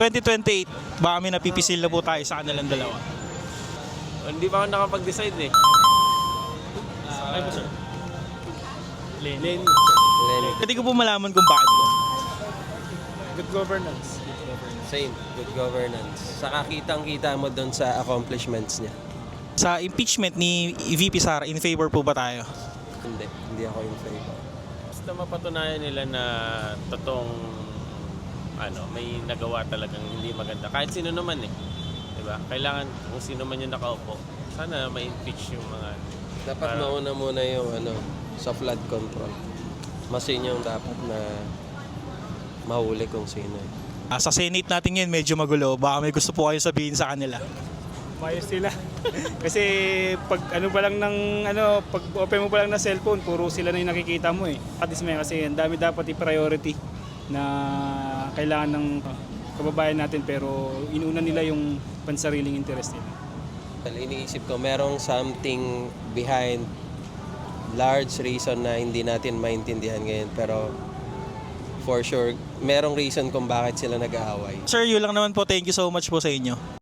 2028, baka may napipisil na po tayo sa kanilang dalawa. Hindi pa ako nakapag-decide eh. Ay po sir. Lenny. Pwede ko po malaman kung bakit po. Good governance. Same, good governance. Saka kitang-kita mo doon sa accomplishments niya. Sa impeachment ni VP Sara, in favor po ba tayo? Hindi ako in favor. Basta mapatunayan nila na totoong may nagawa talagang hindi maganda. Kahit sino naman eh. Diba? Kailangan kung sino man yung nakaupo, sana ma-impeach yung mga... Dapat mauna muna yung sa flood control. Mas yun yung dapat na mahuli kung sino. Sa Senate natin ngayon medyo magulo. Baka may gusto po kayo sabihin sa kanila. Mayos sila. Kasi pag pag open mo pa lang na cellphone, puro sila na yung nakikita mo eh. Kasi ang dami dapat i-priority na kailangan ng kababayan natin pero inuna nila yung pansariling interest nila. Iniisip ko merong something behind large reason na hindi natin maintindihan ngayon pero for sure merong reason kung bakit sila nag-aaway. Sir, yun lang naman po. Thank you so much po sa inyo.